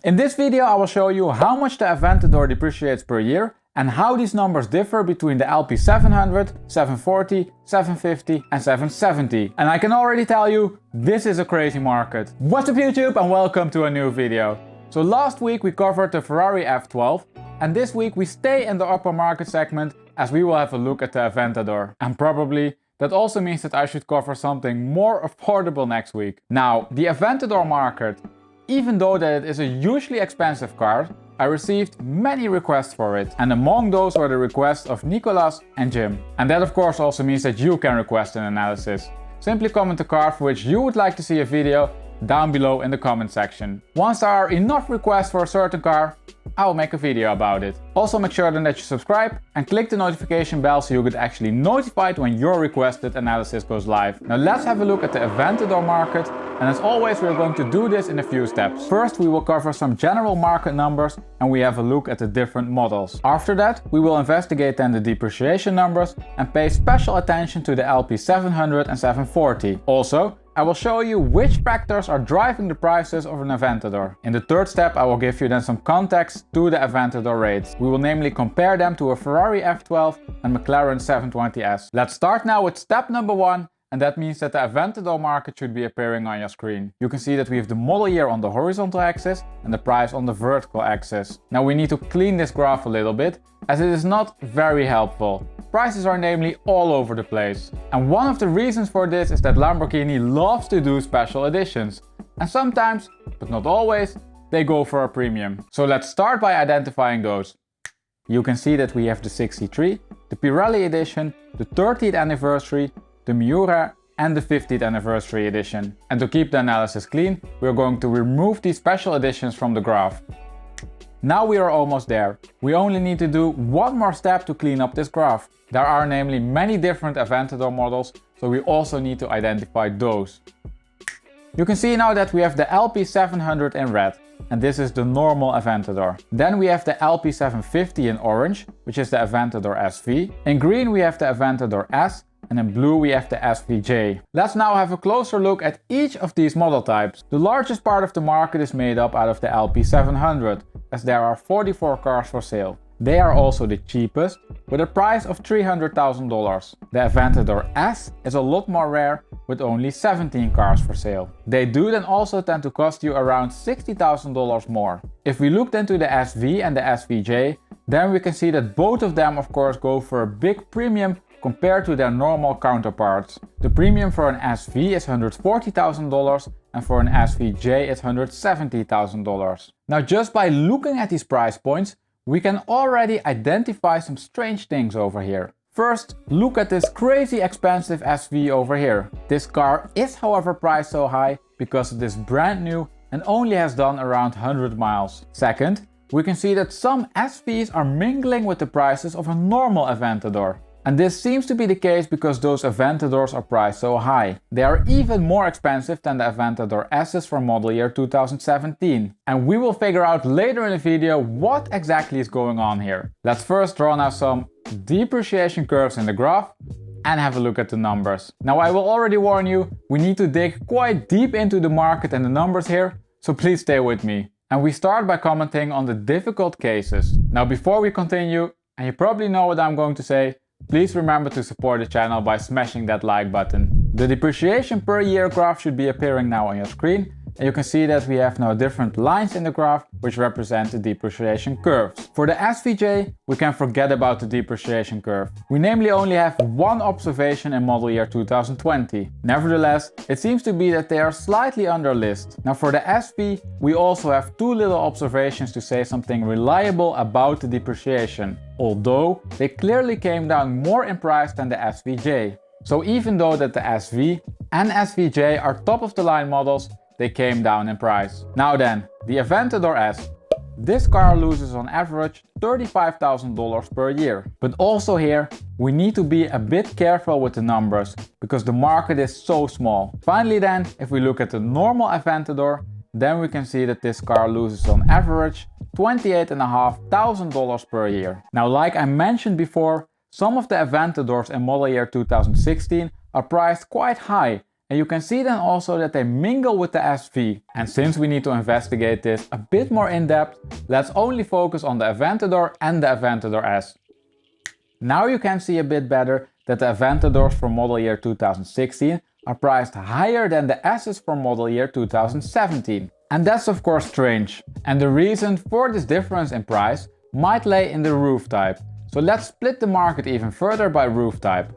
In this video I will show you how much the Aventador depreciates per year and how these numbers differ between the LP 700, 740, 750 and 770. And I can already tell you, this is a crazy market. What's up YouTube and welcome to a new video. So last week we covered the Ferrari F12 and this week we stay in the upper market segment as we will have a look at the Aventador. And probably that also means that I should cover something more affordable next week. Now, the Aventador market, even though that it is a hugely expensive car, I received many requests for it. And among those were the requests of Nicolas and Jim. And that of course also means that you can request an analysis. Simply comment the car for which you would like to see a video down below in the comment section. Once there are enough requests for a certain car, I will make a video about it. Also make sure then that you subscribe and click the notification bell so you get actually notified when your requested analysis goes live. Now let's have a look at the Aventador market, and as always we are going to do this in a few steps. First we will cover some general market numbers and we have a look at the different models. After that we will investigate then the depreciation numbers and pay special attention to the LP 700 and 740. Also, I will show you which factors are driving the prices of an Aventador. In the third step I will give you then some context to the Aventador rates. We will namely compare them to a Ferrari F12 and Mclaren 720S. Let's start now with step number 1, and that means that the Aventador market should be appearing on your screen. You can see that we have the model year on the horizontal axis and the price on the vertical axis. Now we need to clean this graph a little bit as it is not very helpful. Prices are namely all over the place. And one of the reasons for this is that Lamborghini loves to do special editions. And sometimes, but not always, they go for a premium. So let's start by identifying those. You can see that we have the 63, the Pirelli edition, the 30th anniversary, the Miura and the 50th anniversary edition. And to keep the analysis clean, we're going to remove these special editions from the graph. Now we are almost there. We only need to do one more step to clean up this graph. There are namely many different Aventador models, so we also need to identify those. You can see now that we have the LP 700 in red, and this is the normal Aventador. Then we have the LP 750 in orange, which is the Aventador SV. In green we have the Aventador S, and in blue we have the SVJ. Let's now have a closer look at each of these model types. The largest part of the market is made up out of the LP 700, as there are 44 cars for sale. They are also the cheapest, with a price of $300,000. The Aventador S is a lot more rare, with only 17 cars for sale. They do then also tend to cost you around $60,000 more. If we look then to the SV and the SVJ, then we can see that both of them of course go for a big premium compared to their normal counterparts. The premium for an SV is $140,000 and for an SVJ it's $170,000. Now just by looking at these price points, we can already identify some strange things over here. First, look at this crazy expensive SV over here. This car is however priced so high because it is brand new and only has done around 100 miles. Second, we can see that some SVs are mingling with the prices of a normal Aventador. And this seems to be the case because those Aventadors are priced so high. They are even more expensive than the Aventador S's from model year 2017. And we will figure out later in the video what exactly is going on here. Let's first draw now some depreciation curves in the graph and have a look at the numbers. Now I will already warn you, we need to dig quite deep into the market and the numbers here, so please stay with me. And we start by commenting on the difficult cases. Now before we continue, and you probably know what I'm going to say, please remember to support the channel by smashing that like button. The depreciation per year graph should be appearing now on your screen, and you can see that we have now different lines in the graph which represent the depreciation curves. For the SVJ, we can forget about the depreciation curve. We namely only have one observation in model year 2020. Nevertheless, it seems to be that they are slightly under list. Now for the SV, we also have two little observations to say something reliable about the depreciation, although they clearly came down more in price than the SVJ. So even though that the SV and SVJ are top of the line models, they came down in price. Now then, the Aventador S. This car loses on average $35,000 per year. But also here, we need to be a bit careful with the numbers, because the market is so small. Finally then, if we look at the normal Aventador, then we can see that this car loses on average $28,500 per year. Now like I mentioned before, some of the Aventadors in model year 2016 are priced quite high And you can see then also that they mingle with the SV. And since we need to investigate this a bit more in depth, let's only focus on the Aventador and the Aventador S. Now you can see a bit better that the Aventadors for model year 2016 are priced higher than the S's for model year 2017. And that's of course strange. And the reason for this difference in price might lay in the roof type. So let's split the market even further by roof type.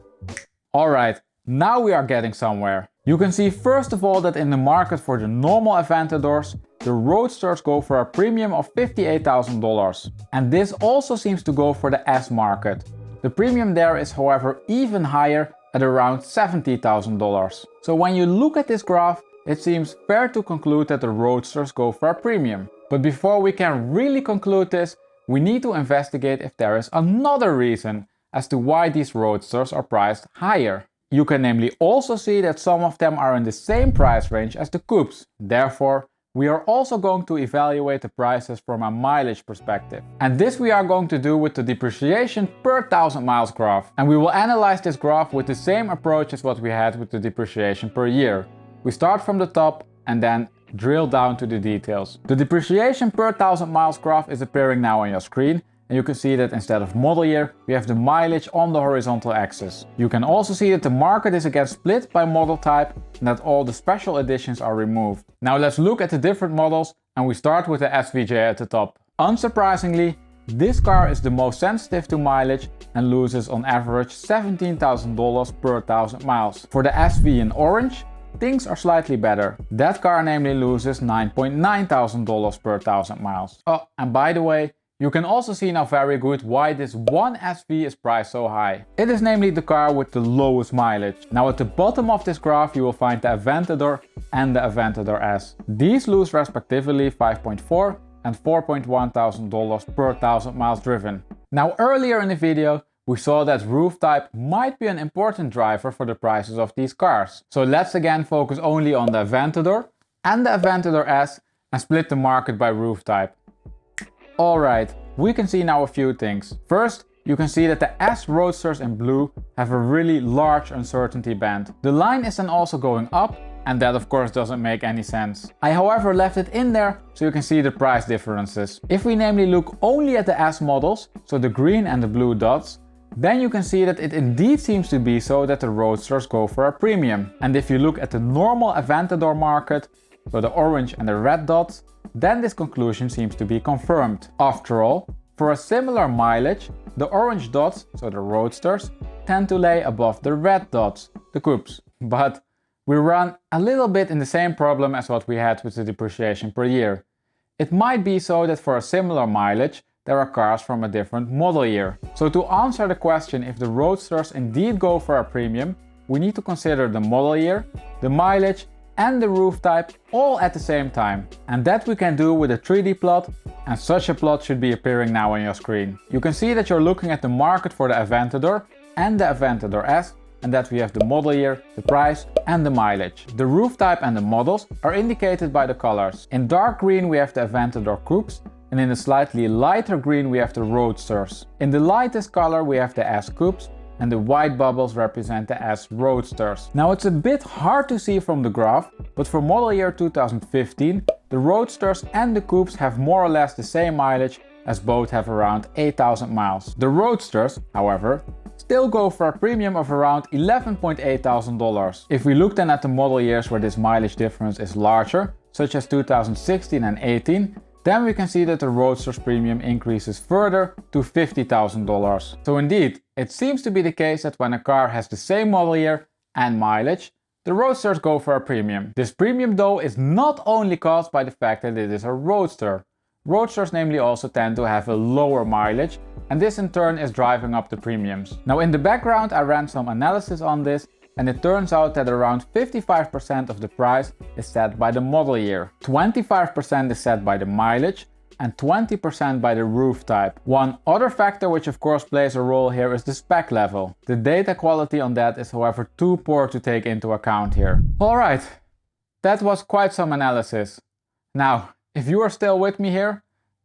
Alright, now we are getting somewhere. You can see first of all that in the market for the normal Aventadors, the roadsters go for a premium of $58,000. And this also seems to go for the S market. The premium there is however even higher at around $70,000. So when you look at this graph, it seems fair to conclude that the roadsters go for a premium. But before we can really conclude this, we need to investigate if there is another reason as to why these roadsters are priced higher. You can namely also see that some of them are in the same price range as the coupes. Therefore, we are also going to evaluate the prices from a mileage perspective. And this we are going to do with the depreciation per 1000 miles graph. And we will analyze this graph with the same approach as what we had with the depreciation per year. We start from the top and then drill down to the details. The depreciation per 1000 miles graph is appearing now on your screen. And you can see that instead of model year, we have the mileage on the horizontal axis. You can also see that the market is again split by model type and that all the special editions are removed. Now let's look at the different models and we start with the SVJ at the top. Unsurprisingly, this car is the most sensitive to mileage and loses on average $17,000 per 1000 miles. For the SV in orange, things are slightly better. That car namely loses $9,900 per 1000 miles. Oh, and by the way, you can also see now very good why this one SV is priced so high. It is namely the car with the lowest mileage. Now at the bottom of this graph you will find the Aventador and the Aventador S. These lose respectively $5.4 and $4.1 thousand per 1000 miles driven. Now earlier in the video we saw that roof type might be an important driver for the prices of these cars. So let's again focus only on the Aventador and the Aventador S and split the market by roof type. Alright, we can see now a few things. First, you can see that the S roadsters in blue have a really large uncertainty band. The line is then also going up, and that of course doesn't make any sense. I however left it in there so you can see the price differences. If we namely look only at the S models, so the green and the blue dots, then you can see that it indeed seems to be so that the roadsters go for a premium. And if you look at the normal Aventador market, so the orange and the red dots, then this conclusion seems to be confirmed. After all, for a similar mileage, the orange dots, so the roadsters, tend to lay above the red dots, the coupes. But we run a little bit in the same problem as what we had with the depreciation per year. It might be so that for a similar mileage, there are cars from a different model year. So to answer the question if the roadsters indeed go for a premium, we need to consider the model year, the mileage, and the roof type all at the same time. And that we can do with a 3D plot, and such a plot should be appearing now on your screen. You can see that you're looking at the market for the Aventador and the Aventador S, and that we have the model year, the price and the mileage. The roof type and the models are indicated by the colors. In dark green we have the Aventador coupes, and in the slightly lighter green we have the roadsters. In the lightest color we have the S coupes, and the white bubbles represent the S roadsters. Now it's a bit hard to see from the graph, but for model year 2015, the roadsters and the coupes have more or less the same mileage, as both have around 8,000 miles. The roadsters, however, still go for a premium of around $11.8 thousand. If we look then at the model years where this mileage difference is larger, such as 2016 and 18, then we can see that the roadsters premium increases further to $50,000. So indeed, it seems to be the case that when a car has the same model year and mileage, the roadsters go for a premium. This premium though is not only caused by the fact that it is a roadster. Roadsters namely also tend to have a lower mileage, and this in turn is driving up the premiums. Now in the background I ran some analysis on this, and it turns out that around 55% of the price is set by the model year, 25% is set by the mileage, and 20% by the roof type. One other factor which of course plays a role here is the spec level. The data quality on that is however too poor to take into account here. Alright, that was quite some analysis. Now, if you are still with me here,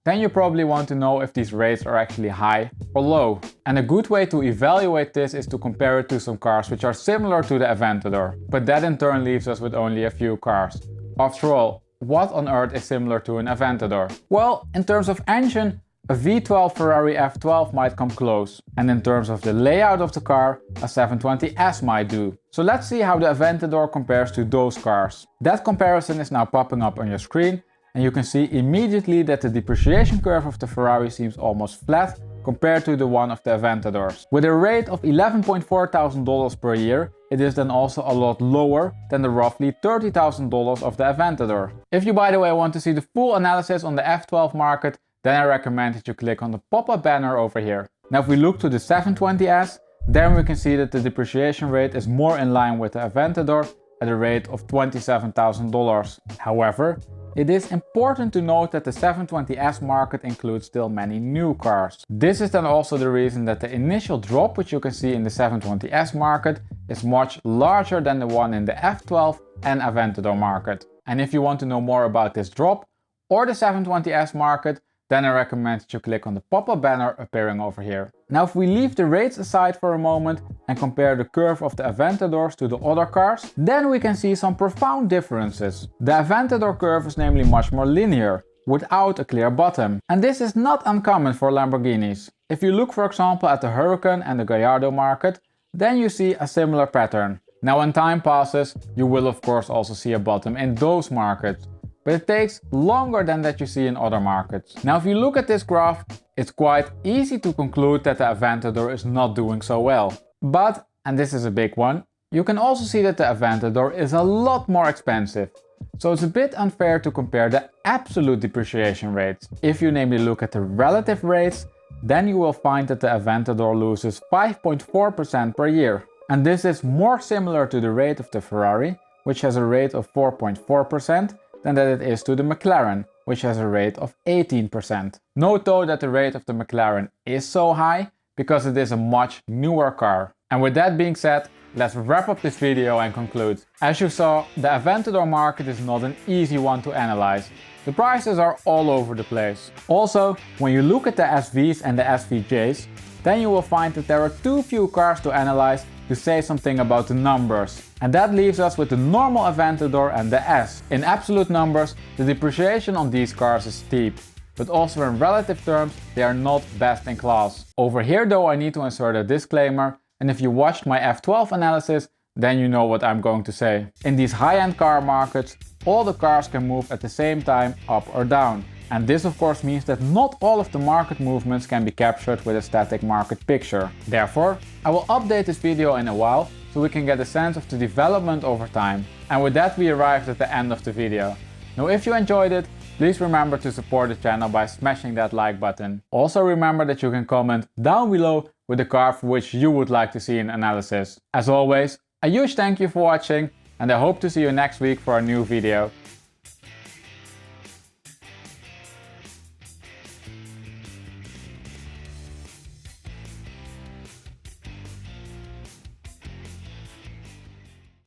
then you probably want to know if these rates are actually high or low. And a good way to evaluate this is to compare it to some cars which are similar to the Aventador. But that in turn leaves us with only a few cars. After all, what on earth is similar to an Aventador? Well, in terms of engine, a V12 Ferrari F12 might come close. And in terms of the layout of the car, a 720S might do. So let's see how the Aventador compares to those cars. That comparison is now popping up on your screen, and you can see immediately that the depreciation curve of the Ferrari seems almost flat compared to the one of the Aventadors. With a rate of $11,400 per year, it is then also a lot lower than the roughly $30,000 of the Aventador. If you, by the way, want to see the full analysis on the F12 market, then I recommend that you click on the pop-up banner over here. Now if we look to the 720S, then we can see that the depreciation rate is more in line with the Aventador at a rate of $27,000. However, it is important to note that the 720S market includes still many new cars. This is then also the reason that the initial drop which you can see in the 720S market is much larger than the one in the F12 and Aventador market. And if you want to know more about this drop or the 720S market, then I recommend that you click on the pop-up banner appearing over here. Now if we leave the rates aside for a moment and compare the curve of the Aventadors to the other cars, then we can see some profound differences. The Aventador curve is namely much more linear, without a clear bottom. And this is not uncommon for Lamborghinis. If you look for example at the Huracan and the Gallardo market, then you see a similar pattern. Now when time passes, you will of course also see a bottom in those markets. But it takes longer than that you see in other markets. Now if you look at this graph, it's quite easy to conclude that the Aventador is not doing so well. But, and this is a big one, you can also see that the Aventador is a lot more expensive. So it's a bit unfair to compare the absolute depreciation rates. If you namely look at the relative rates, then you will find that the Aventador loses 5.4% per year. And this is more similar to the rate of the Ferrari, which has a rate of 4.4%, than that it is to the McLaren, which has a rate of 18%. Note though that the rate of the McLaren is so high because it is a much newer car. And with that being said, let's wrap up this video and conclude. As you saw, the Aventador market is not an easy one to analyze. The prices are all over the place. Also, when you look at the SVs and the SVJs, then you will find that there are too few cars to analyze to say something about the numbers. And that leaves us with the normal Aventador and the S. In absolute numbers, the depreciation on these cars is steep, but also in relative terms, they are not best in class. Over here though I need to insert a disclaimer, and if you watched my F12 analysis, then you know what I'm going to say. In these high-end car markets, all the cars can move at the same time up or down. And this of course means that not all of the market movements can be captured with a static market picture. Therefore, I will update this video in a while so we can get a sense of the development over time. And with that we arrived at the end of the video. Now if you enjoyed it, please remember to support the channel by smashing that like button. Also remember that you can comment down below with the car for which you would like to see an analysis. As always, a huge thank you for watching, and I hope to see you next week for a new video.